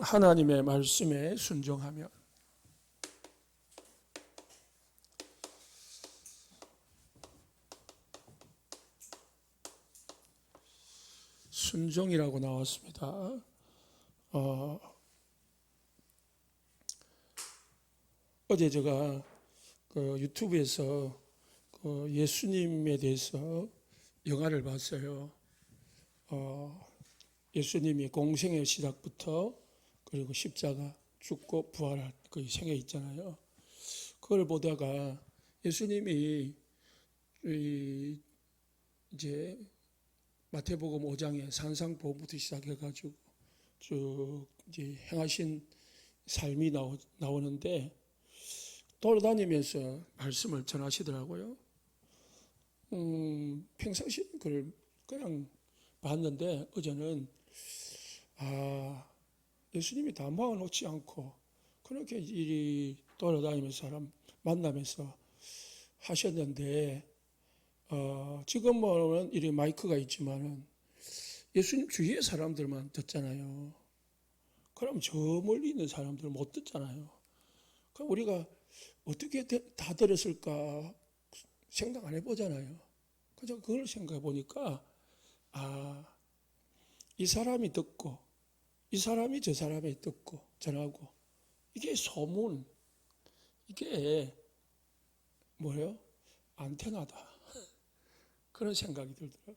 하나님의 말씀에 순종하며 순종이라고 나왔습니다. 어제 제가 유튜브에서 예수님에 대해서 영화를 봤어요. 예수님이 공생의 시작부터 그리고 십자가 죽고 부활할 그 생애 있잖아요. 그걸 보다가 예수님이 이제 마태복음 5장에 산상보험부터 시작해가지고 쭉 이제 행하신 삶이 나오는데 돌아다니면서 말씀을 전하시더라고요. 평상시에 그걸 그냥 봤는데 어제는 예수님이 다 모아놓지 않고 그렇게 이리 돌아다니면서 사람 만나면서 하셨는데 지금은 이리 마이크가 있지만은 예수님 주위의 사람들만 듣잖아요. 그럼 저 멀리 있는 사람들 못 듣잖아요. 그럼 우리가 어떻게 다 들었을까 생각 안 해보잖아요. 그래서 그걸 생각해 보니까 이 사람이 듣고 이 사람이 저 사람이 듣고 전하고 이게 소문, 이게 뭐예요? 안테나다. 그런 생각이 들더라고요.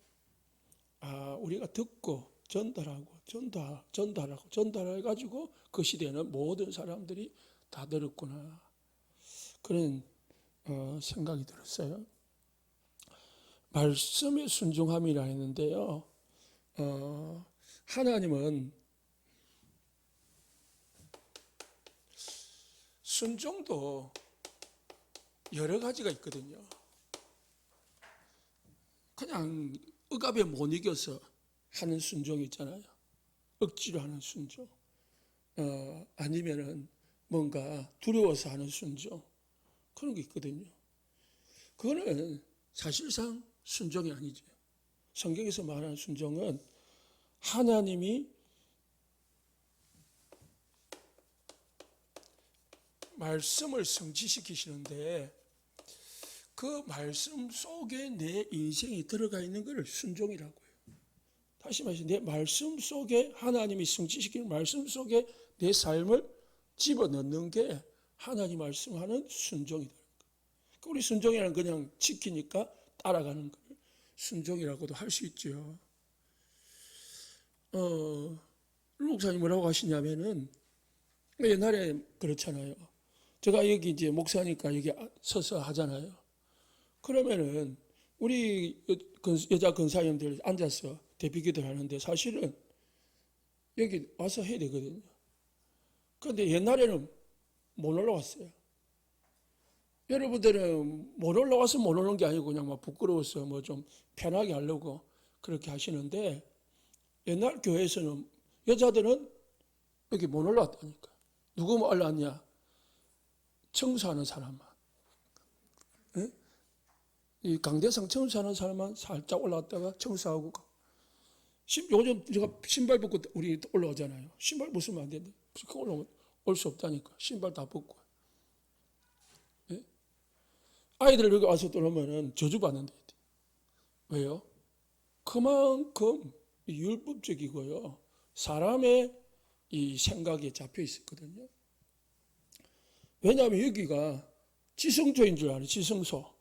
우리가 듣고 전달해가지고 그 시대에는 모든 사람들이 다 들었구나. 그런 생각이 들었어요. 말씀에 순종함이라 했는데요. 하나님은 순종도 여러 가지가 있거든요. 그냥 억압에 못 이겨서 하는 순종이 있잖아요. 억지로 하는 순종. 아니면은 뭔가 두려워서 하는 순종. 그런 게 있거든요. 그거는 사실상 순종이 아니죠. 성경에서 말하는 순종은 하나님이 말씀을 성취시키시는데 그 말씀 속에 내 인생이 들어가 있는 것을 순종이라고요. 다시 말해서 내 말씀 속에 하나님이 성취시키는 말씀 속에 내 삶을 집어넣는 게 하나님 말씀하는 순종이다. 우리 순종이라는 그냥 지키니까 따라가는 걸 순종이라고도 할 수 있죠. 목사님 뭐라고 하시냐면은 옛날에 그렇잖아요. 제가 여기 이제 목사니까 여기 서서 하잖아요. 그러면은 우리 여자 근사님들 앉아서 대비기도를 하는데 사실은 여기 와서 해야 되거든요. 그런데 옛날에는 못 올라왔어요. 여러분들은 못 올라와서 못 오는 게 아니고 그냥 막 부끄러워서 뭐 좀 편하게 하려고 그렇게 하시는데 옛날 교회에서는 여자들은 여기 못 올라왔다니까. 누구 올라왔냐? 청소하는 사람만. 네? 이 강대상 청소하는 사람만 살짝 올라왔다가 청소하고 요즘 제가 신발 벗고 우리 올라오잖아요. 신발 벗으면 안 되는데 올라오면 올 수 없다니까. 신발 다 벗고. 네? 아이들 여기 와서 들어오면은 저주받는다. 왜요? 그만큼 율법적이고요. 사람의 이 생각에 잡혀 있었거든요. 왜냐하면 여기가 지성소인 줄 알아요. 지성소.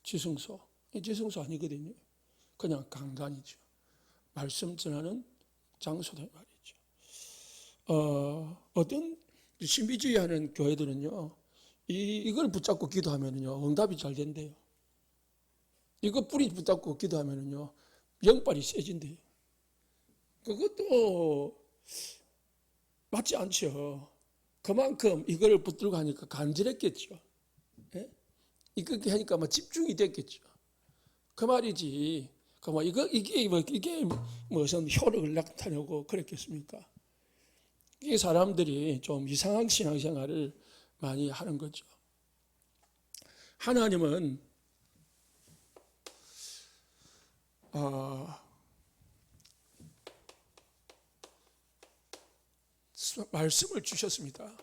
지성소 아니거든요. 그냥 강단이죠. 말씀 전하는 장소다 말이죠. 어떤 신비주의 하는 교회들은요. 이걸 붙잡고 기도하면요. 응답이 잘 된대요. 이거 뿌리 붙잡고 기도하면요. 영빨이 세진대요. 그것도 맞지 않죠. 그만큼 이걸 붙들고 하니까 간절했겠죠. 예? 이렇게 하니까 뭐 집중이 됐겠죠. 그 말이지. 이게 무슨 효력을 나타내고 그랬겠습니까? 이게 사람들이 좀 이상한 신앙생활을 많이 하는 거죠. 하나님은 말씀을 주셨습니다.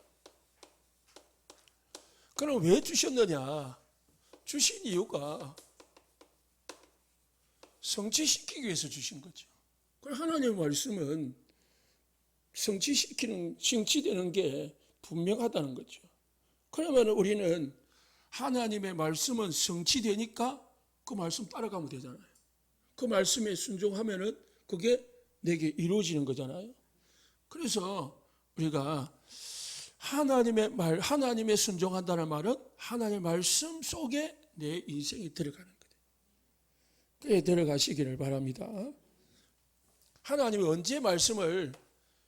그럼 왜 주셨느냐? 주신 이유가 성취시키기 위해서 주신 거죠. 하나님의 말씀은 성취되는 게 분명하다는 거죠. 그러면 우리는 하나님의 말씀은 성취되니까 그 말씀 따라가면 되잖아요. 그 말씀에 순종하면은 그게 내게 이루어지는 거잖아요. 그래서 우리가 하나님의 순종한다는 말은 하나님의 말씀 속에 내 인생이 들어가는 거예요. 그에 들어가시기를 바랍니다. 하나님이 언제 말씀을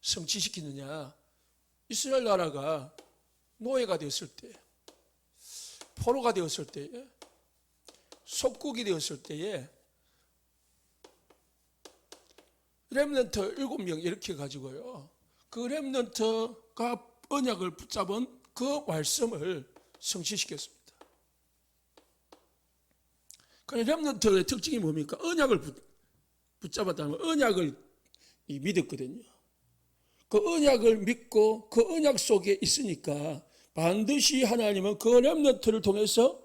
성취시키느냐? 이스라엘 나라가 노예가 되었을 때, 포로가 되었을 때에, 속국이 되었을 때에 렘넌트 7명 이렇게 가지고요. 그 렘넌트가 언약을 붙잡은 그 말씀을 성취시켰습니다. 그런데 렘넌트의 특징이 뭡니까? 언약을 붙잡았다면 언약을 믿었거든요. 그 언약을 믿고 그 언약 속에 있으니까 반드시 하나님은 그 렘넌트를 통해서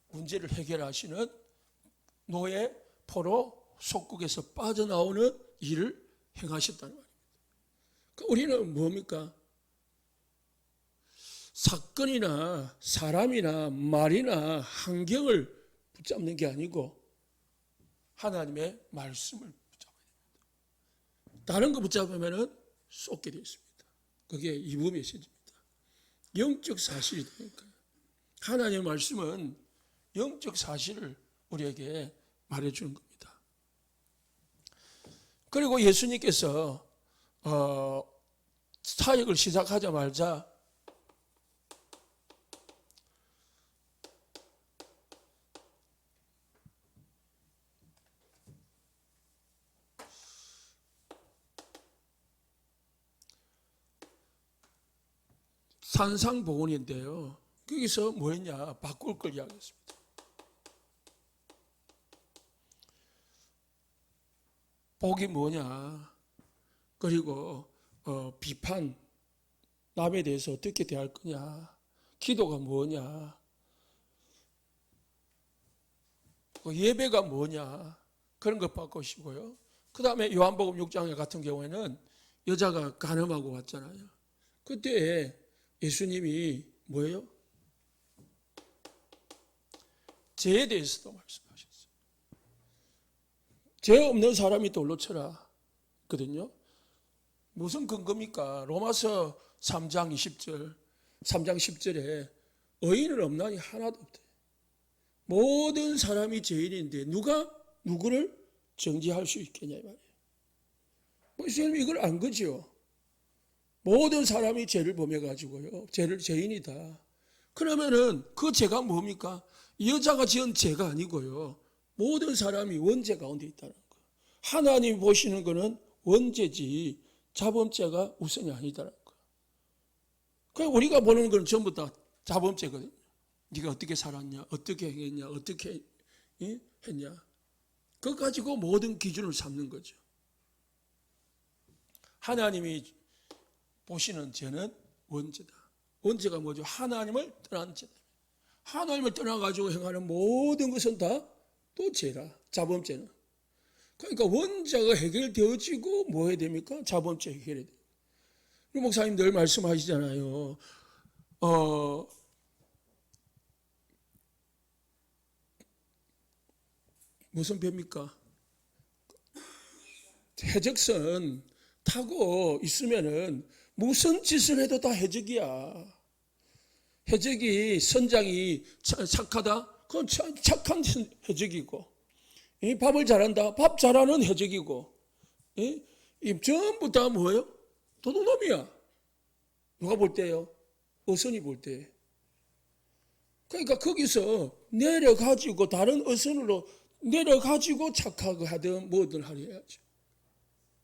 문제를 해결하시는 노예, 포로, 속국에서 빠져나오는 일을 행하셨다는 말입니다. 우리는 뭡니까? 사건이나 사람이나 말이나 환경을 붙잡는 게 아니고 하나님의 말씀을 붙잡아야 됩니다. 다른 거 붙잡으면 쏟게 되어 있습니다. 그게 2부 메시지입니다. 영적 사실이 되니까요. 하나님의 말씀은 영적 사실을 우리에게 말해주는 겁니다. 그리고 예수님께서 사역을 시작하자마자 산상보훈인데요. 거기서 뭐 했냐? 바꿀 걸 이야기했습니다. 복이 뭐냐? 그리고 비판, 남에 대해서 어떻게 대할 거냐? 기도가 뭐냐? 예배가 뭐냐? 그런 것 바꾸시고요. 그 다음에 요한복음 6장 같은 경우에는 여자가 간음하고 왔잖아요. 그때 예수님이 뭐예요? 죄에 대해서도 말씀하셨어요. 죄 없는 사람이 돌로 쳐라 거든요. 무슨 근거입니까? 로마서 3장 20절, 3장 10절에 의인은 없나니 하나도 없대. 모든 사람이 죄인인데 누가 누구를 정죄할 수 있겠냐 이 말이에요. 예수님이 이걸 안 거죠. 모든 사람이 죄를 범해가지고요. 죄인이다. 그러면은 그 죄가 뭡니까? 여자가 지은 죄가 아니고요. 모든 사람이 원죄 가운데 있다는 거예요. 하나님이 보시는 거는 원죄지 자범죄가 우선이 아니다라는 거예요. 그러니까 우리가 보는 건 전부 다 자범죄거든요. 네가 어떻게 살았냐, 어떻게 행했냐, 어떻게 했냐. 그거 가지고 모든 기준을 삼는 거죠. 하나님이 보시는 죄는 원죄다. 원죄가 뭐죠? 하나님을 떠난 죄다. 하나님을 떠나가지고 행하는 모든 것은 다 또 죄라. 자범죄는. 그러니까 원죄가 해결되어지고 뭐 해야 됩니까? 자범죄 해결해야 돼요. 우리 목사님 늘 말씀하시잖아요. 무슨 배입니까? 해적선 타고 있으면은 무슨 짓을 해도 다 해적이야. 해적이 선장이 착하다? 그건 착한 해적이고, 밥을 잘한다? 밥 잘하는 해적이고, 전부 다 뭐예요? 도둑놈이야. 누가 볼 때요? 어선이 볼 때. 그러니까 거기서 내려가지고 다른 어선으로 내려가지고 착하게 하든 뭐든 하려 해야죠.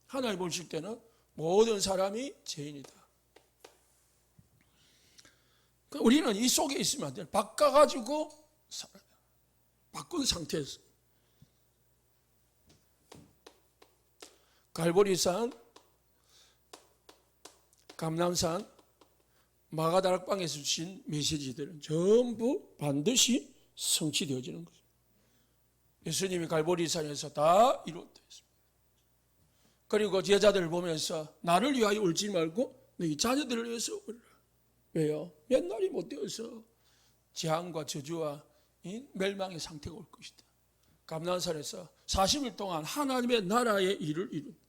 하나님 보실 때는 모든 사람이 죄인이다. 우리는 이 속에 있으면 안 돼요. 바꿔가지고 살아야 돼요. 바꾼 상태에서. 갈보리산 감람산 마가다락방에서 주신 메시지들은 전부 반드시 성취되어지는 거죠. 예수님이 갈보리산에서 다 이루어졌습니다. 그리고 제자들을 보면서 나를 위하여 울지 말고 너희 자녀들을 위해서 울라. 왜요? 몇 날이 못 되어서 재앙과 저주와 멸망의 상태가 올 것이다. 감난산에서 40일 동안 하나님의 나라의 일을 이룬,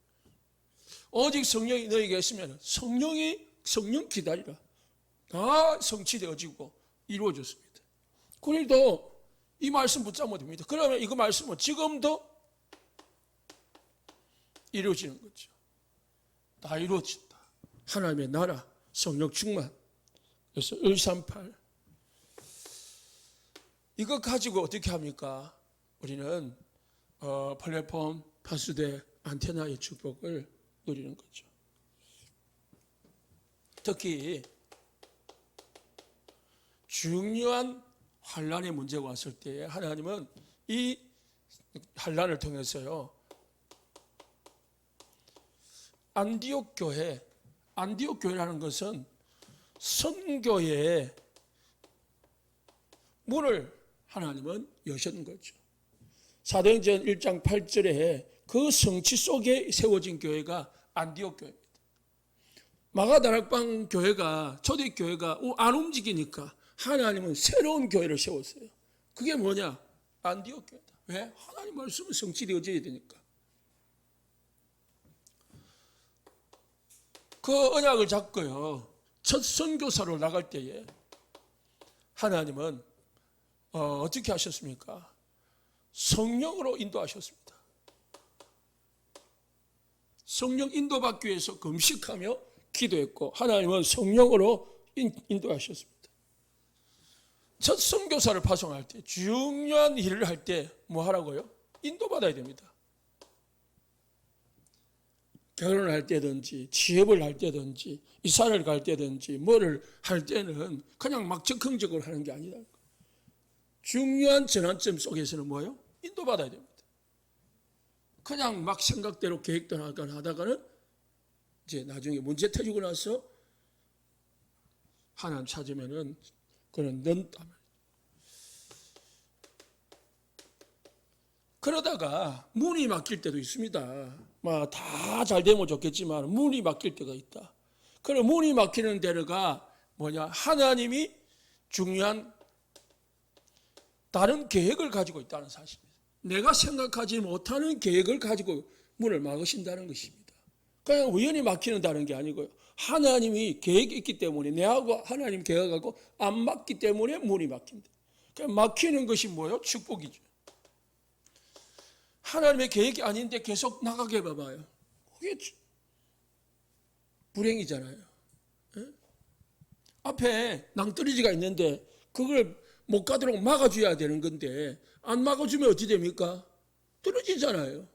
오직 성령이 너희에게 있으면 성령 기다리라. 다 성취되어지고 이루어졌습니다. 그래도 이 말씀 붙잡으면 됩니다. 그러면 이거 말씀은 지금도 이루어지는 거죠. 다 이루어진다. 하나님의 나라, 성령 충만. 그래서 138 이거 가지고 어떻게 합니까? 우리는 플랫폼, 파수대, 안테나의 축복을 누리는 거죠. 특히 중요한 환란의 문제가 왔을 때 하나님은 이 환란을 통해서요, 안디옥 교회라는 것은 선교의 문을 하나님은 여신 거죠. 사도행전 1장 8절에 그 성취 속에 세워진 교회가 안디옥 교회입니다. 마가다락방 교회가, 초대교회가 안 움직이니까 하나님은 새로운 교회를 세웠어요. 그게 뭐냐? 안디옥 교회다. 왜? 하나님 말씀은 성취되어져야 되니까. 그 언약을 잡고요, 첫 선교사로 나갈 때에 하나님은 어떻게 하셨습니까? 성령으로 인도하셨습니다. 성령 인도받기 위해서 금식하며 기도했고 하나님은 성령으로 인도하셨습니다. 첫 선교사를 파송할 때, 중요한 일을 할 때 뭐 하라고요? 인도받아야 됩니다. 결혼을 할 때든지 취업을 할 때든지 이사를 갈 때든지 뭐를 할 때는 그냥 막 즉흥적으로 하는 게 아니다. 중요한 전환점 속에서는 뭐예요? 인도받아야 됩니다. 그냥 막 생각대로 계획대로 하다가는 이제 나중에 문제 터지고 나서 하나님 찾으면은 그는 넌다. 그러다가 문이 막힐 때도 있습니다. 다 잘 되면 좋겠지만 문이 막힐 때가 있다. 그래, 문이 막히는 데가 뭐냐? 하나님이 중요한 다른 계획을 가지고 있다는 사실입니다. 내가 생각하지 못하는 계획을 가지고 문을 막으신다는 것입니다. 그냥 우연히 막히는다는 게 아니고요, 하나님이 계획이 있기 때문에, 내하고 하나님 계획하고 안 맞기 때문에 문이 막힌다. 그냥 막히는 것이 뭐예요? 축복이죠. 하나님의 계획이 아닌데 계속 나가게 봐봐요. 그게 불행이잖아요. 예? 앞에 낭떠러지가 있는데 그걸 못 가도록 막아줘야 되는 건데 안 막아주면 어찌 됩니까? 떨어지잖아요.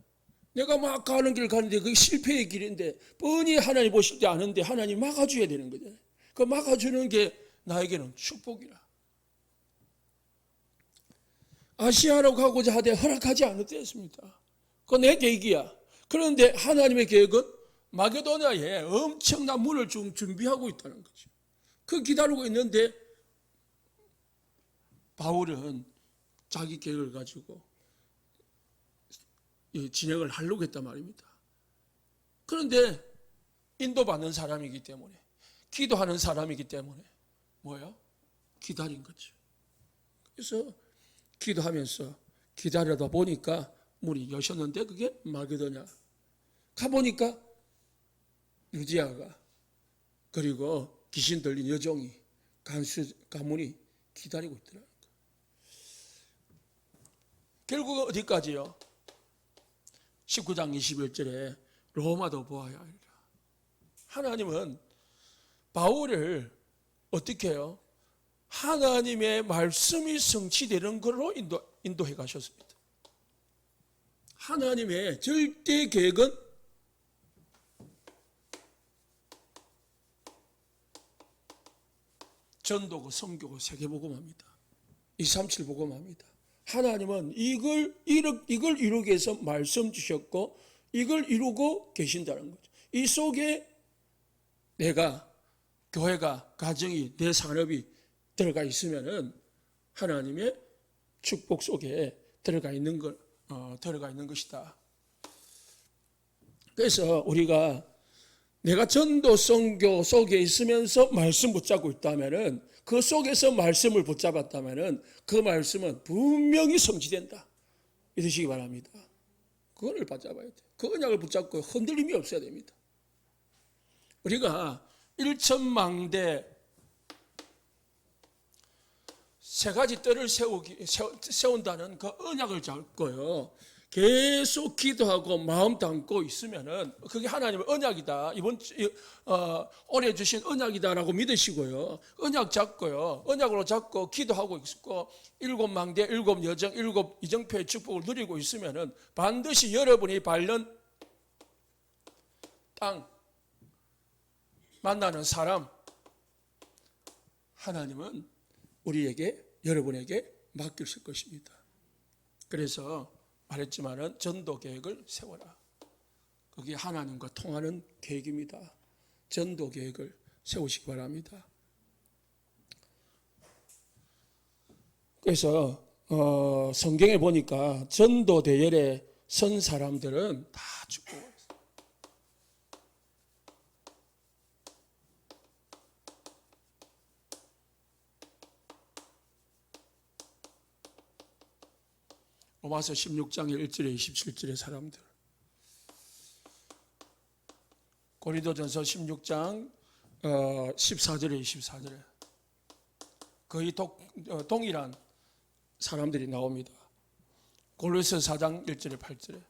내가 막 가는 길 가는데 그게 실패의 길인데 뻔히 하나님 보실 때 아는데 하나님 막아줘야 되는 거잖아요. 그 막아주는 게 나에게는 축복이라. 아시아로 가고자 하되 허락하지 않았습니다. 그건 내 계획이야. 그런데 하나님의 계획은 마게도냐에 엄청난 문을 준비하고 있다는 거죠. 그 기다리고 있는데 바울은 자기 계획을 가지고 진행을 하려고 했단 말입니다. 그런데 인도받는 사람이기 때문에, 기도하는 사람이기 때문에 뭐예요? 기다린 거죠. 그래서 기도하면서 기다려다 보니까 문이 여셨는데 그게 마게도냐. 가보니까 루디아가, 그리고 귀신 들린 여종이, 가문이 기다리고 있더라고요. 결국 어디까지요? 19장 21절에 로마도 보아야 하리라. 하나님은 바울을 어떻게 해요? 하나님의 말씀이 성취되는 걸로 인도해 가셨습니다. 하나님의 절대 계획은 전도고 선교고 세계복음합니다. 237 복음합니다. 하나님은 이걸 이루기 위해서 말씀 주셨고 이걸 이루고 계신다는 거죠. 이 속에 내가 교회가, 가정이, 내 산업이 들어가 있으면은 하나님의 축복 속에 들어가 있는 것이다. 그래서 우리가 내가 전도 선교 속에 있으면서 말씀 붙잡고 있다면은, 그 속에서 말씀을 붙잡았다면은 그 말씀은 분명히 성취된다. 믿으시기 바랍니다. 그걸 붙잡아야 돼. 그 언약을 붙잡고 흔들림이 없어야 됩니다. 우리가 일천망대 세 가지 뜰을 세운다는 그 언약을 잡고요, 계속 기도하고 마음 담고 있으면은 그게 하나님의 언약이다, 올해 주신 언약이다라고 믿으시고요, 언약 잡고요, 언약으로 잡고 기도하고 있고 일곱 망대, 일곱 여정, 일곱 이정표의 축복을 누리고 있으면은 반드시 여러분이 밟는 땅, 만나는 사람, 하나님은 여러분에게 맡기실 것입니다. 그래서 말했지만은 전도 계획을 세워라. 그게 하나님과 통하는 계획입니다. 전도 계획을 세우시기 바랍니다. 그래서 성경에 보니까 전도 대열에 선 사람들은 다 축복을 했어요. 로마서 16장 1절에 27절의 사람들, 고린도전서 16장 14절에 24절에 거의 동일한 사람들이 나옵니다. 골로새 4장 1절에 8절에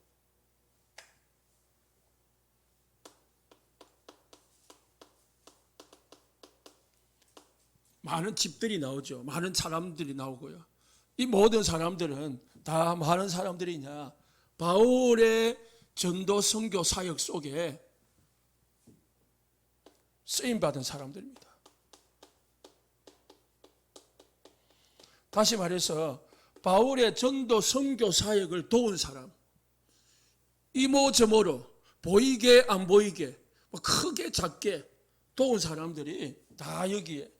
많은 집들이 나오죠. 많은 사람들이 나오고요. 이 모든 사람들은 다 많은 사람들이냐, 바울의 전도 선교 사역 속에 쓰임받은 사람들입니다. 다시 말해서 바울의 전도 선교 사역을 도운 사람, 이모저모로 보이게 안 보이게 크게 작게 도운 사람들이 다 여기에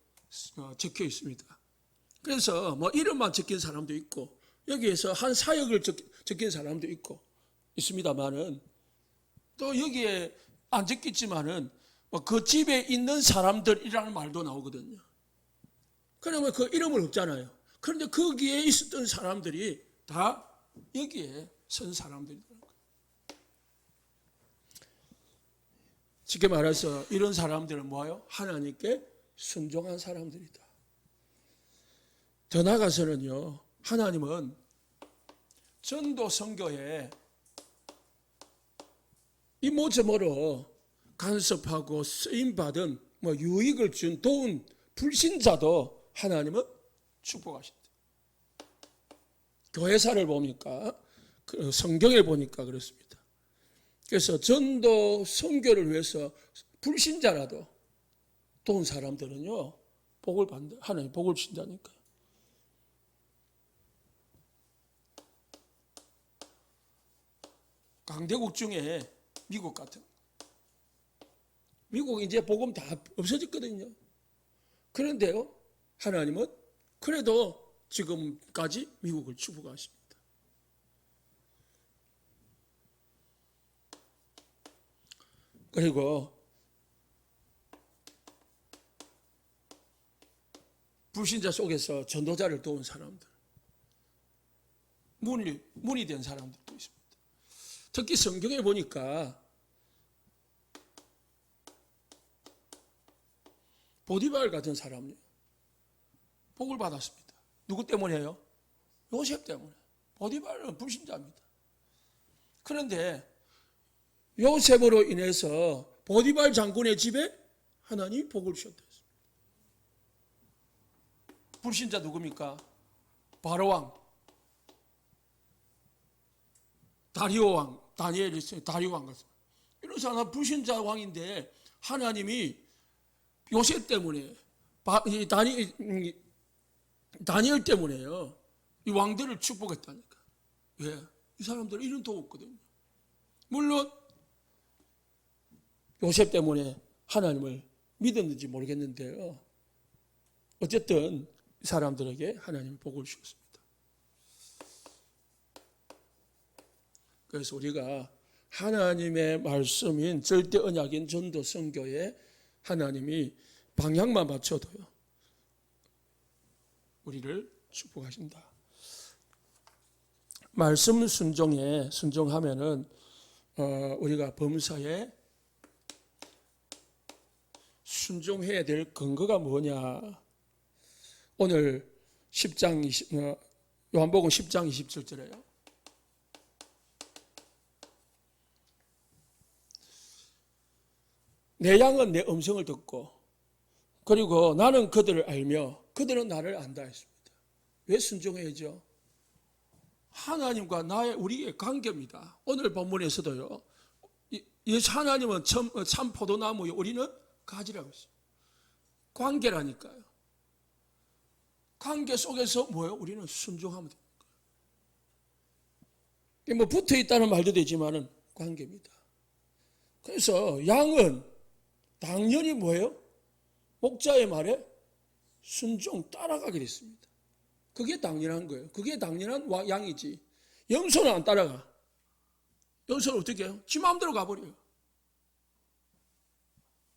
적혀 있습니다. 그래서 이름만 적힌 사람도 있고 여기에서 한 사역을 적힌 사람도 있습니다만은, 또 여기에 안 적혔지만은 그 집에 있는 사람들이라는 말도 나오거든요. 그러면 그 이름은 없잖아요. 그런데 거기에 있었던 사람들이 다 여기에 선 사람들이라는 거예요. 쉽게 말해서 이런 사람들은 뭐예요? 하나님께 순종한 사람들이다. 더 나아가서는요, 하나님은 전도 선교에 이모저모로 간섭하고 쓰임받은 유익을 준 도운 불신자도 하나님은 축복하신다. 교회사를 보니까, 성경에 보니까 그렇습니다. 그래서 전도 선교를 위해서 불신자라도 도운 사람들은요, 복을 받는다. 하나님 복을 주신다니까. 강대국 중에 미국 같은, 미국 이제 복음 다 없어졌거든요. 그런데요, 하나님은 그래도 지금까지 미국을 축복하십니다. 그리고 불신자 속에서 전도자를 도운 사람들, 문이 된 사람들도 있습니다. 특히 성경에 보니까 보디발 같은 사람이 복을 받았습니다. 누구 때문에요? 요셉 때문에. 보디발은 불신자입니다. 그런데 요셉으로 인해서 보디발 장군의 집에 하나님이 복을 주셨다. 불신자 누굽니까? 바로 왕, 다리오 왕, 다니엘이 있어요. 다리오 왕 같은. 이런 사람은 불신자 왕인데 하나님이 요셉 때문에, 다니엘 때문에요, 이 왕들을 축복했다니까. 왜? 이 사람들은 이런 도 없거든요. 물론 요셉 때문에 하나님을 믿었는지 모르겠는데요. 어쨌든 사람들에게 하나님이 복을 주셨습니다. 그래서 우리가 하나님의 말씀인 절대 언약인 전도 선교에 하나님이 방향만 맞춰도요, 우리를 축복하신다. 말씀 순종하면은 우리가 범사에 순종해야 될 근거가 뭐냐? 오늘 10장 요한복음 10장 27절에요. 내 양은 내 음성을 듣고 그리고 나는 그들을 알며 그들은 나를 안다 했습니다. 왜 순종해야죠? 하나님과 우리의 관계입니다. 오늘 본문에서도요, 하나님은 참 포도나무요, 우리는 가지라고 했어요. 관계라니까요. 관계 속에서 뭐예요? 우리는 순종하면 됩니다. 뭐 붙어 있다는 말도 되지만은 관계입니다. 그래서 양은 당연히 뭐예요? 목자의 말에 순종 따라가게 됐습니다. 그게 당연한 거예요. 그게 당연한 양이지. 염소는 안 따라가. 염소는 어떻게 해요? 지 마음대로 가버려요.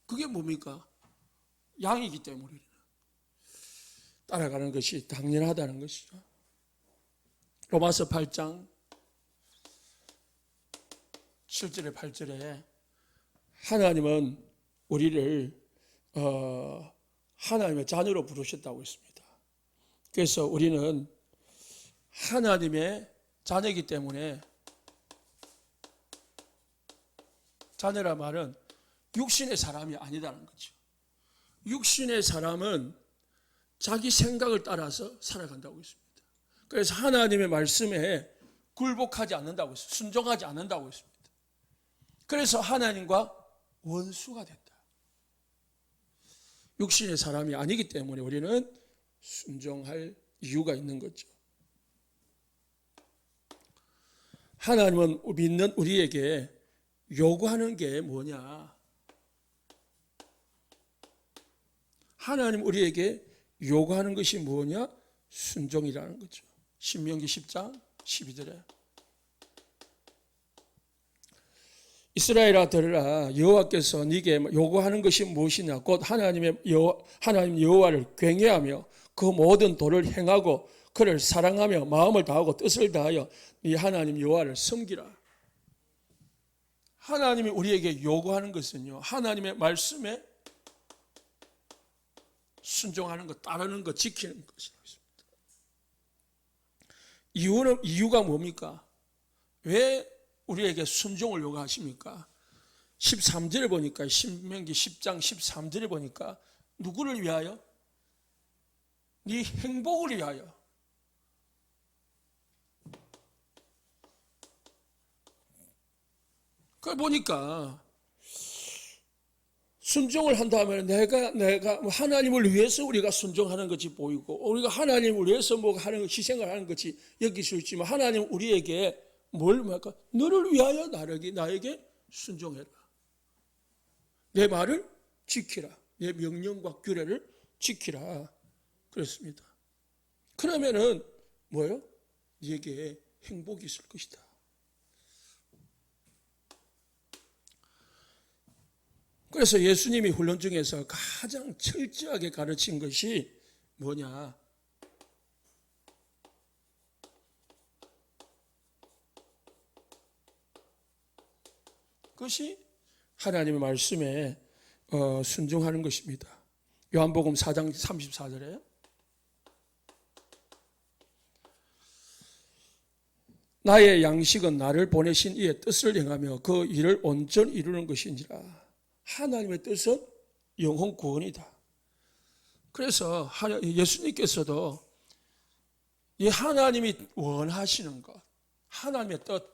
그게 뭡니까? 양이기 때문에 따라가는 것이 당연하다는 것이죠. 로마서 8장 7절에 8절에 하나님은 우리를 하나님의 자녀로 부르셨다고 했습니다. 그래서 우리는 하나님의 자녀이기 때문에, 자녀란 말은 육신의 사람이 아니다는 거죠. 육신의 사람은 자기 생각을 따라서 살아간다고 했습니다. 그래서 하나님의 말씀에 굴복하지 않는다고 했습니다. 순종하지 않는다고 했습니다. 그래서 하나님과 원수가 된다. 육신의 사람이 아니기 때문에 우리는 순종할 이유가 있는 거죠. 하나님은 믿는 우리에게 요구하는 게 뭐냐? 하나님 우리에게 요구하는 것이 뭐냐? 순종이라는 거죠. 신명기 10장 12절에 이스라엘아 들으라, 여호와께서 네게 요구하는 것이 무엇이냐? 곧 하나님 여호와를 경외하며 그 모든 도를 행하고 그를 사랑하며 마음을 다하고 뜻을 다하여 네 하나님 여호와를 섬기라. 하나님이 우리에게 요구하는 것은요, 하나님의 말씀에 순종하는 것, 따르는 것, 지키는 것이라고 했습니다. 이유가 뭡니까? 왜 우리에게 순종을 요구하십니까? 13절에 보니까, 신명기 10장 13절에 보니까 누구를 위하여? 네 행복을 위하여. 그걸 보니까 순종을 한다면 내가 하나님을 위해서 우리가 순종하는 것이 보이고, 우리가 하나님을 위해서 뭐 하는 희생을 하는 것이 여길 수 있지만, 하나님 우리에게 뭘 말까? 너를 위하여 나에게 순종해라. 내 말을 지키라. 내 명령과 규례를 지키라. 그렇습니다. 그러면은 뭐예요? 네게 행복이 있을 것이다. 그래서 예수님이 훈련 중에서 가장 철저하게 가르친 것이 뭐냐? 그것이 하나님의 말씀에 순종하는 것입니다. 요한복음 4장 34절에 나의 양식은 나를 보내신 이의 뜻을 행하며 그 일을 온전히 이루는 것인지라. 하나님의 뜻은 영혼 구원이다. 그래서 예수님께서도 이 하나님이 원하시는 것, 하나님의 뜻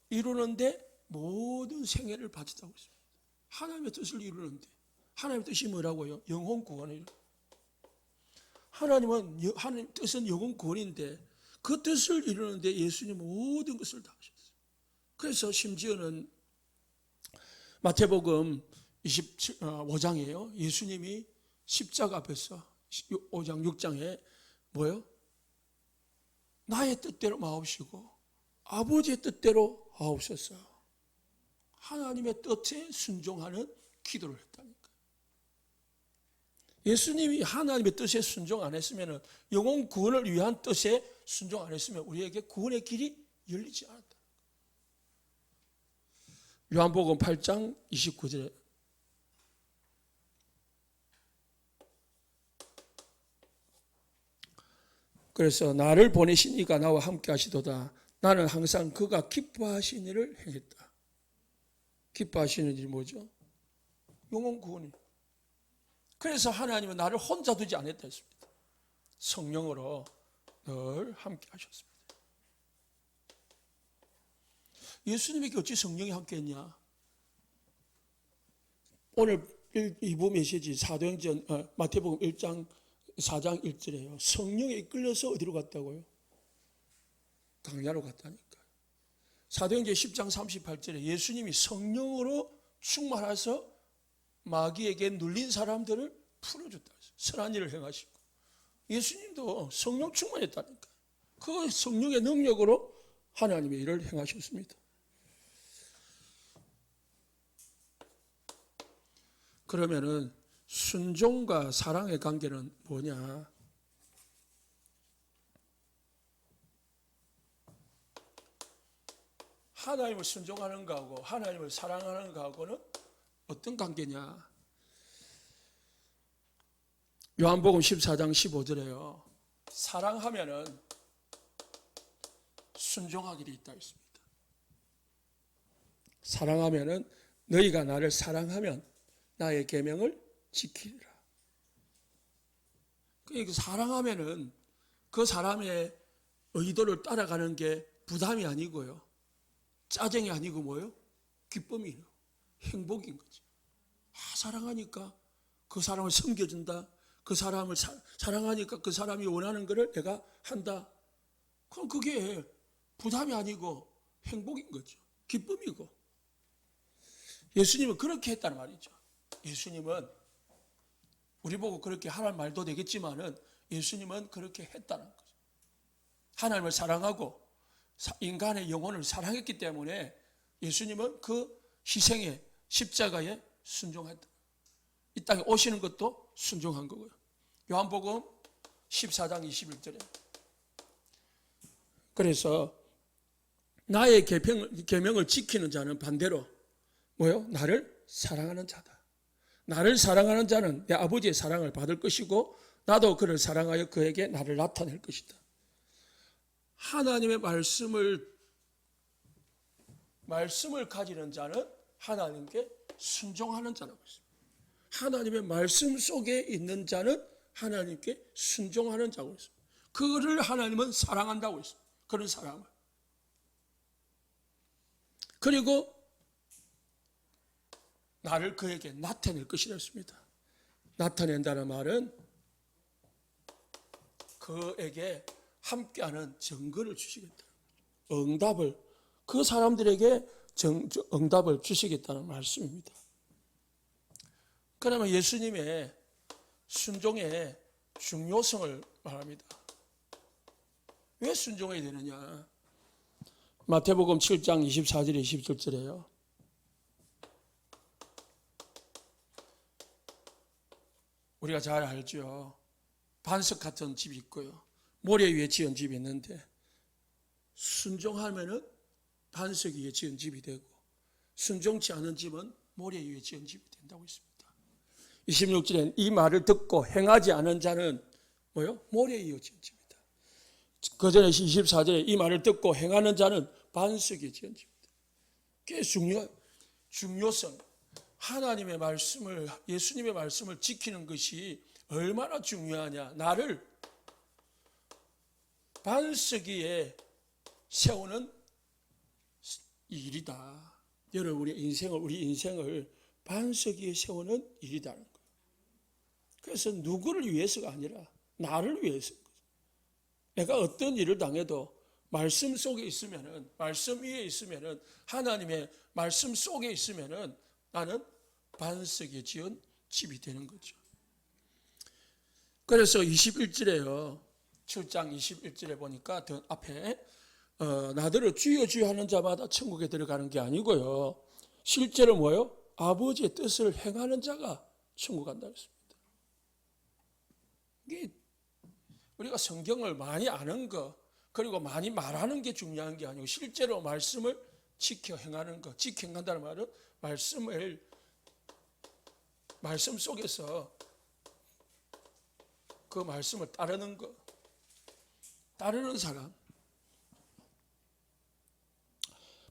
이루는데 모든 생애를 바친다고 했습니다. 하나님의 뜻을 이루는데, 하나님의 뜻이 뭐라고요? 영혼 구원이에요. 하나님 뜻은 영혼 구원인데 그 뜻을 이루는데 예수님 모든 것을 다 하셨어요. 그래서 심지어는 마태복음 25장이에요. 예수님이 십자가 앞에서 5장 6장에 뭐요? 나의 뜻대로 마옵시고 아버지의 뜻대로 하옵소서. 하나님의 뜻에 순종하는 기도를 했다니까. 예수님이 하나님의 뜻에 순종 안 했으면, 영혼 구원을 위한 뜻에 순종 안 했으면 우리에게 구원의 길이 열리지 않았다. 요한복음 8장 29절에 그래서 나를 보내신 이가 나와 함께 하시도다. 나는 항상 그가 기뻐하시는 일을 행했다. 기뻐하시는 일이 뭐죠? 영혼 구원이. 그래서 하나님은 나를 혼자 두지 않았다 했습니다. 성령으로 늘 함께 하셨습니다. 예수님에게 어찌 성령이 함께 했냐? 오늘 2부 메시지 사도행전 마태복음 1장 4장 1절에요. 성령에 이끌려서 어디로 갔다고요? 강야로 갔다니까. 사도행전 10장 38절에 예수님이 성령으로 충만해서 마귀에게 눌린 사람들을 풀어줬다. 선한 일을 행하시고. 예수님도 성령 충만했다니까. 그 성령의 능력으로 하나님의 일을 행하셨습니다. 그러면은 순종과 사랑의 관계는 뭐냐? 하나님을 순종하는 거하고 하나님을 사랑하는 거하고는 어떤 관계냐? 요한복음 14장 15절에요. 사랑하면은 순종하게 돼 있다 했습니다. 사랑하면은 너희가 나를 사랑하면 나의 계명을 지키리라. 그러니까 사랑하면은 그 사람의 의도를 따라가는 게 부담이 아니고요. 짜증이 아니고 뭐요? 기쁨이에요. 행복인 거죠. 사랑하니까 그 사람을 섬겨준다. 그 사람을 사랑하니까 그 사람이 원하는 것을 내가 한다. 그럼 그게 부담이 아니고 행복인 거죠. 기쁨이고. 예수님은 그렇게 했다는 말이죠. 예수님은 우리 보고 그렇게 하라는 말도 되겠지만은 예수님은 그렇게 했다는 거죠. 하나님을 사랑하고 인간의 영혼을 사랑했기 때문에 예수님은 그 희생에 십자가에 순종했다. 이 땅에 오시는 것도 순종한 거고요. 요한복음 14장 21절에 그래서 나의 계명을 지키는 자는 반대로 뭐요? 나를 사랑하는 자다. 나를 사랑하는 자는 내 아버지의 사랑을 받을 것이고 나도 그를 사랑하여 그에게 나를 나타낼 것이다. 하나님의 말씀을 가지는 자는 하나님께 순종하는 자라고 했습니다. 하나님의 말씀 속에 있는 자는 하나님께 순종하는 자고 했습니다. 그를 하나님은 사랑한다고 했습니다. 그런 사람을. 그리고 나를 그에게 나타낼 것이라 했습니다. 나타낸다는 말은 그에게 함께하는 증거를 주시겠다. 응답을, 그 사람들에게 응답을 주시겠다는 말씀입니다. 그러면 예수님의 순종의 중요성을 말합니다. 왜 순종해야 되느냐? 마태복음 7장 24절에 27절에요. 우리가 잘 알죠. 반석 같은 집이 있고요. 모래 위에 지은 집이 있는데 순종하면은 반석 위에 지은 집이 되고 순종치 않은 집은 모래 위에 지은 집이 된다고 했습니다. 26절에 이 말을 듣고 행하지 않은 자는 뭐요? 모래 위에 지은 집이다. 그 전에 24절에 이 말을 듣고 행하는 자는 반석 위에 지은 집이다. 꽤 중요성. 하나님의 말씀을, 예수님의 말씀을 지키는 것이 얼마나 중요하냐. 나를 반석 위에 세우는 일이다. 여러분, 우리 인생을 반석 위에 세우는 일이다는 거예요. 그래서 누구를 위해서가 아니라 나를 위해서. 내가 어떤 일을 당해도 말씀 속에 있으면은, 말씀 위에 있으면은, 하나님의 말씀 속에 있으면은 나는 반석에 지은 집이 되는 거죠. 그래서 21절에요. 7장 21절에 보니까 더 앞에 나더러 주여 주여 하는 자마다 천국에 들어가는 게 아니고요. 실제로 뭐예요? 아버지의 뜻을 행하는 자가 천국 간다 했습니다. 이게 우리가 성경을 많이 아는 거 그리고 많이 말하는 게 중요한 게 아니고 실제로 말씀을 지켜 행하는 거. 지켜 행한다는 말은 말씀 속에서 그 말씀을 따르는 거. 따르는 사람.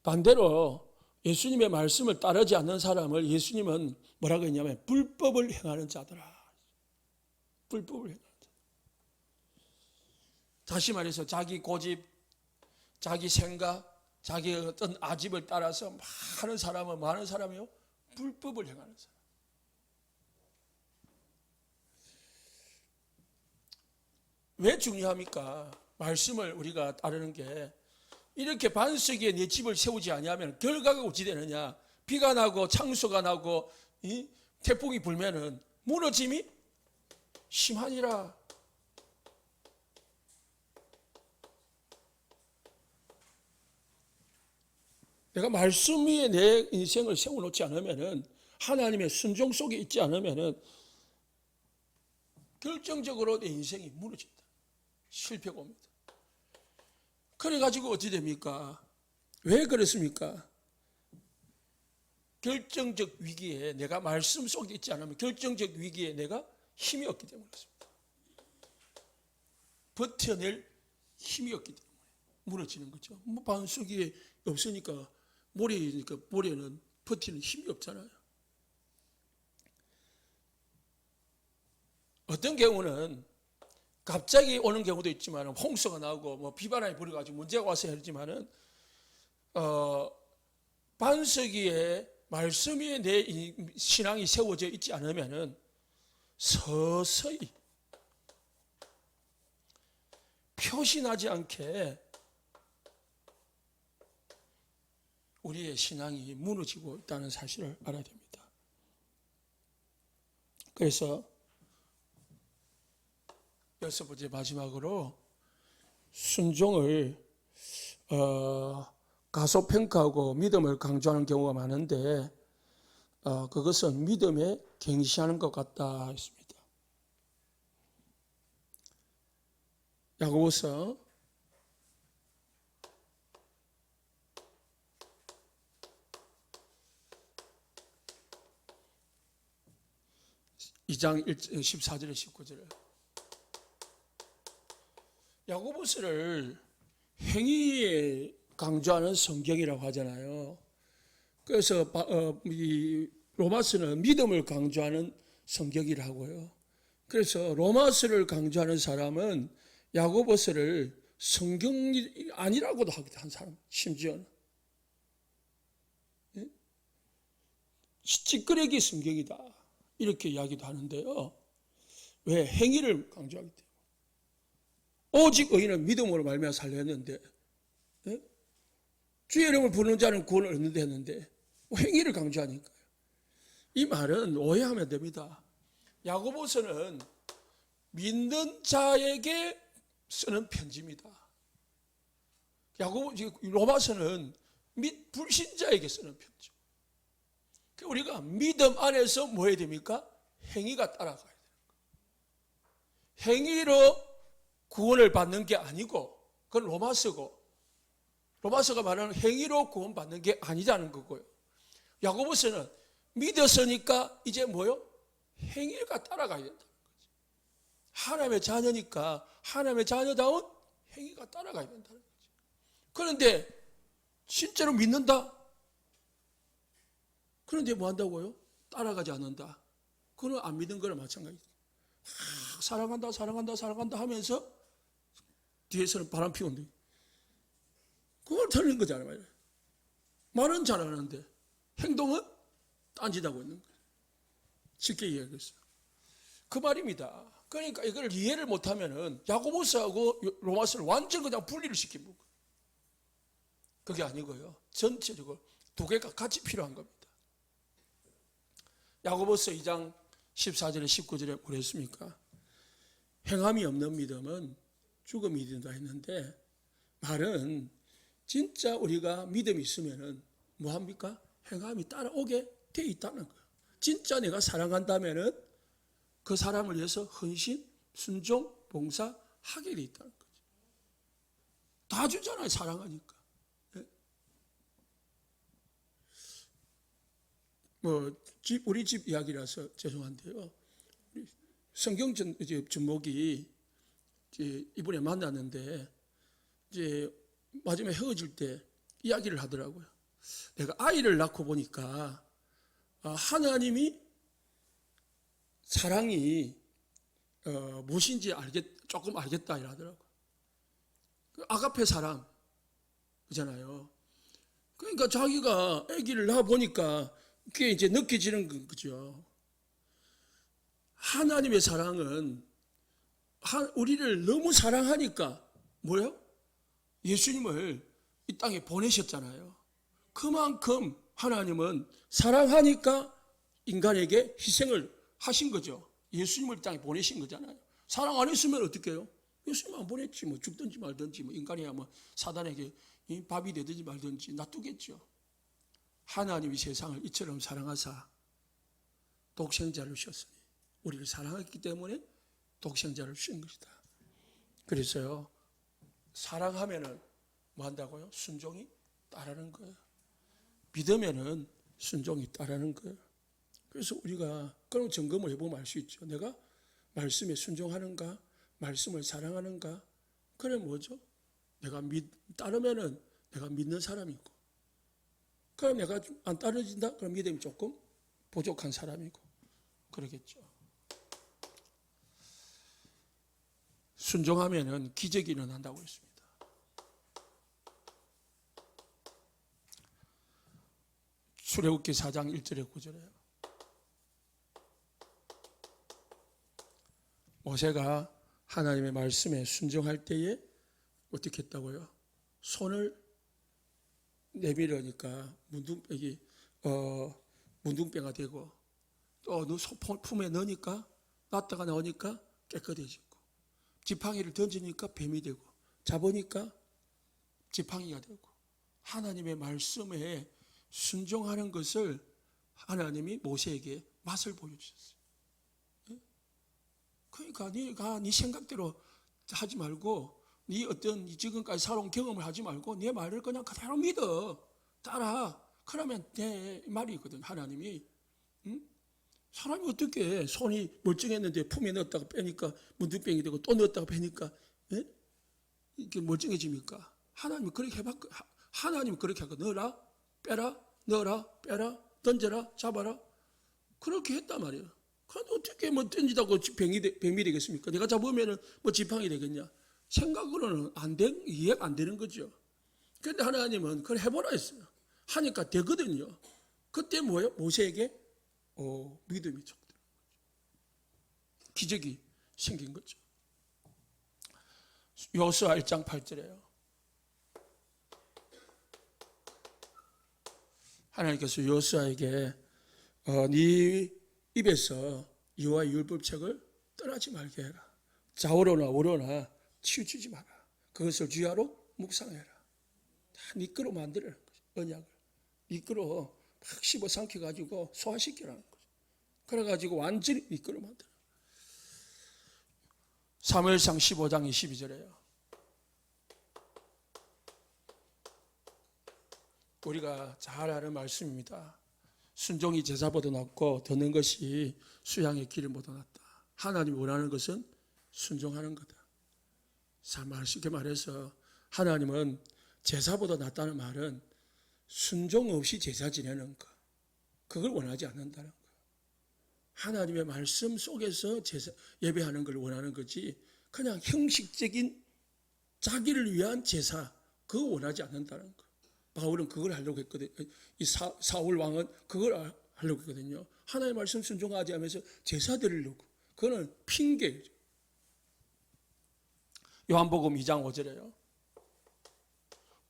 반대로 예수님의 말씀을 따르지 않는 사람을 예수님은 뭐라고 했냐면 불법을 행하는 자더라. 불법을 행하는 자. 다시 말해서 자기 고집, 자기 생각, 자기 어떤 아집을 따라서 많은 사람이요 불법을 행하는 사람. 왜 중요합니까? 말씀을 우리가 따르는 게 이렇게 반석 위에 내 집을 세우지 아니하면 결과가 어찌 되느냐? 비가 나고 창수가 나고 태풍이 불면은 무너짐이 심하니라. 내가 말씀 위에 내 인생을 세워놓지 않으면은 하나님의 순종 속에 있지 않으면은 결정적으로 내 인생이 무너진다. 실패가 옵니다. 그래가지고 어찌 됩니까? 왜 그렇습니까? 결정적 위기에 내가 말씀 속에 있지 않으면 결정적 위기에 내가 힘이 없기 때문에 그렇습니다. 버텨낼 힘이 없기 때문에 무너지는 거죠. 반석이 없으니까 모래는 버티는 힘이 없잖아요. 어떤 경우는 갑자기 오는 경우도 있지만 홍수가 나고 비바람이 불어가지고 문제가 와서 했지만은 반석 위에 말씀 위에 내 신앙이 세워져 있지 않으면은 서서히 표시나지 않게 우리의 신앙이 무너지고 있다는 사실을 알아야 됩니다. 그래서 여섯 번째 마지막으로 순종을 가소평가하고 믿음을 강조하는 경우가 많은데 그것은 믿음에 갱시하는 것 같다 했습니다. 야고보서 2장 14절에 19절에 야고보서를 행위에 강조하는 성경이라고 하잖아요. 그래서 이 로마서는 믿음을 강조하는 성경이라고요. 그래서 로마서를 강조하는 사람은 야고보서를 성경이 아니라고도 하기도 한 사람, 심지어는 찌끄레기 성경이다 이렇게 이야기도 하는데요. 왜? 행위를 강조하기 때문에. 오직 의인은 믿음으로 말미암아 살렸는데 주의 이름을 부르는 자는 구원을 얻는다 했는데 행위를 강조하니까요. 이 말은 오해하면 됩니다. 야고보서는 믿는 자에게 쓰는 편지입니다. 로마서는 불신자에게 쓰는 편지. 우리가 믿음 안에서 뭐 해야 됩니까? 행위가 따라가야 돼요. 행위로 구원을 받는 게 아니고 그건 로마서고 로마서가 말하는 행위로 구원받는 게 아니라는 거고요. 야고보서는 믿었으니까 이제 뭐요? 행위가 따라가야 된다는 거죠. 하나님의 자녀니까 하나님의 자녀다운 행위가 따라가야 된다는 거죠. 그런데 실제로 믿는다? 그런데 뭐 한다고요? 따라가지 않는다. 그건 안 믿는 거랑 마찬가지죠. 사랑한다 사랑한다 사랑한다 하면서 뒤에서는 바람 피운다. 그걸 틀린 거잖아요. 말은 잘하는데 행동은 딴짓하고 있는 거예요. 쉽게 이해하겠어요. 그 말입니다. 그러니까 이걸 이해를 못하면은 야고보서하고 로마서를 완전 그냥 분리를 시키는 거예요. 그게 아니고요. 전체적으로 두 개가 같이 필요한 겁니다. 야고보서 2장 14절에 19절에 뭐랬습니까? 행함이 없는 믿음은 죽음이 된다 했는데, 말은 진짜 우리가 믿음이 있으면은 뭐합니까? 행함이 따라오게 돼 있다는 거예요. 진짜 내가 사랑한다면은 그 사람을 위해서 헌신, 순종, 봉사하게 돼 있다는 거죠. 다 주잖아요, 사랑하니까. 우리 집 이야기라서 죄송한데요. 성경 전목이 이번에 만났는데, 이제 마지막에 헤어질 때 이야기를 하더라고요. 내가 아이를 낳고 보니까 하나님이 사랑이 무엇인지 조금 알겠다 이러더라고요. 아가페 사랑 그잖아요. 그러니까 자기가 아기를 낳아 보니까 그게 이제 느껴지는 거죠. 하나님의 사랑은 우리를 너무 사랑하니까 뭐예요? 예수님을 이 땅에 보내셨잖아요. 그만큼 하나님은 사랑하니까 인간에게 희생을 하신 거죠. 예수님을 이 땅에 보내신 거잖아요. 사랑 안 했으면 어떻게 해요? 예수님 안 보냈지. 뭐 죽든지 말든지, 뭐 인간이야 뭐 사단에게 밥이 되든지 말든지 놔두겠죠. 하나님이 세상을 이처럼 사랑하사 독생자를 주셨으니, 우리를 사랑했기 때문에 독생자를 주신 것이다. 그래서요, 사랑하면은 뭐 한다고요? 순종이 따르는 거예요. 믿으면은 순종이 따르는 거예요. 그래서 우리가 그런 점검을 해보면 알 수 있죠. 내가 말씀에 순종하는가, 말씀을 사랑하는가. 그래 뭐죠? 내가 따르면은 내가 믿는 사람이고, 그럼 내가 안 따르진다? 그럼 믿음이 조금 부족한 사람이고 그러겠죠. 순종하면은 기적이 일어난다고 했습니다. 출애굽기 4장 1절에 9절에요. 모세가 하나님의 말씀에 순종할 때에 어떻게 했다고요? 손을 내밀으니까 문둥병이 되고, 또 품에 넣으니까 놨다가 나오니까 깨끗해지고, 지팡이를 던지니까 뱀이 되고, 잡으니까 지팡이가 되고, 하나님의 말씀에 순종하는 것을 하나님이 모세에게 맛을 보여주셨어요. 그러니까 네가 네 생각대로 하지 말고, 네 어떤 지금까지 살아온 경험을 하지 말고 네 말을 그냥 그대로 믿어, 따라. 그러면 내 말이거든. 하나님이 사람이 어떻게 손이 멀쩡했는데 품에 넣었다가 빼니까 문둥병이 되고, 또 넣었다가 빼니까 이게 멀쩡해집니까? 하나님이 그렇게 해봤고, 하나님이 그렇게 하고, 넣어라 빼라, 넣어라 빼라, 던져라 잡아라, 그렇게 했단 말이에요. 그런데 어떻게 뭐 던지다고 뱀이 되겠습니까? 내가 잡으면은 뭐 지팡이 되겠냐? 생각으로는 이해가 안 되는 거죠. 그런데 하나님은 그걸 해보라 했어요. 하니까 되거든요. 그때 뭐예요? 모세에게 믿음이 좀 기적이 생긴 거죠. 여호수아 1장 8절에요. 하나님께서 여호수아에게 네 입에서 여호와의 율법책을 떠나지 말게 해라. 좌우로나 우로나 치우치지 마라. 그것을 주야로 묵상해라. 다 네 거로 만들라는 거죠. 언약을 네 거로 막 씹어 삼켜가지고 소화시키라는 거죠. 그래가지고 완전히 네 거로 만들어. 사무엘상 15장 22절에요. 우리가 잘 아는 말씀입니다. 순종이 제사보다 낫고 듣는 것이 수양의 기름보다 낫다. 하나님이 원하는 것은 순종하는 거다. 쉽게 말해서 하나님은 제사보다 낫다는 말은 순종 없이 제사 지내는 것, 그걸 원하지 않는다는 거. 하나님의 말씀 속에서 예배하는 걸 원하는 거지, 그냥 형식적인 자기를 위한 제사, 그거 원하지 않는다는 거. 바울은 그걸 하려고 했거든요. 이 사울 왕은 그걸 하려고 했거든요. 하나님의 말씀 순종하지 않으면서 제사 드리려고. 그거는 핑계죠. 요한복음 2장 5절에요.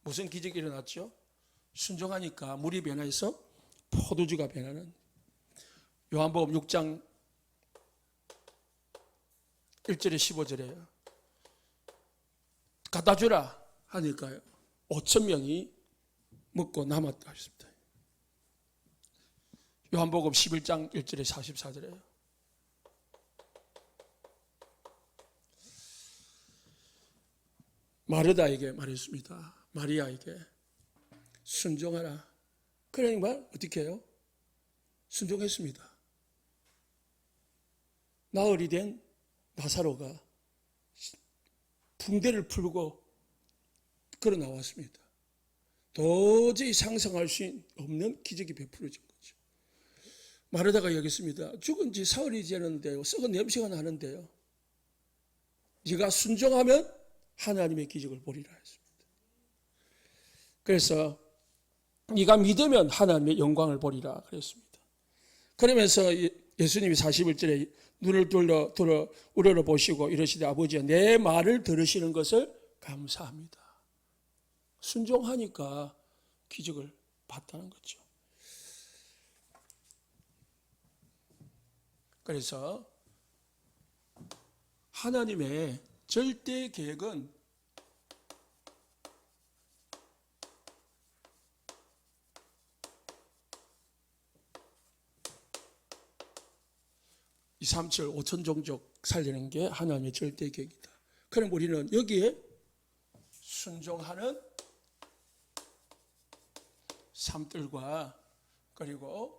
무슨 기적이 일어났죠? 순종하니까 물이 변해서 포도주가 변하는. 요한복음 6장 1절에 15절에요. 갖다 주라 하니까요. 5천 명이 먹고 남았다 하셨습니다. 요한복음 11장 1절에 44절에요. 마르다에게 말했습니다. 마리아에게 순종하라. 그러니까 어떻게 해요? 순종했습니다. 나흘이 된 나사로가 붕대를 풀고 걸어 나왔습니다. 도저히 상상할 수 없는 기적이 베풀어진 거죠. 마르다가 여겼습니다. 죽은 지 사흘이 지났는데요. 썩은 냄새가 나는데요. 네가 순종하면 하나님의 기적을 보리라 했습니다. 그래서 네가 믿으면 하나님의 영광을 보리라 그랬습니다. 그러면서 예수님이 41절에 눈을 돌려 우러러보시고 이러시되 아버지여 내 말을 들으시는 것을 감사합니다. 순종하니까 기적을 봤다는 거죠. 그래서 하나님의 절대 계획은 이 3천 5천 종족 살리는 게 하나님의 절대 계획이다. 그럼 우리는 여기에 순종하는 삶들과 그리고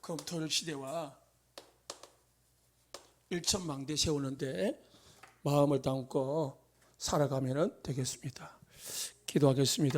검토일 시대와 일천망대 세우는데 마음을 담고 살아가면 되겠습니다. 기도하겠습니다.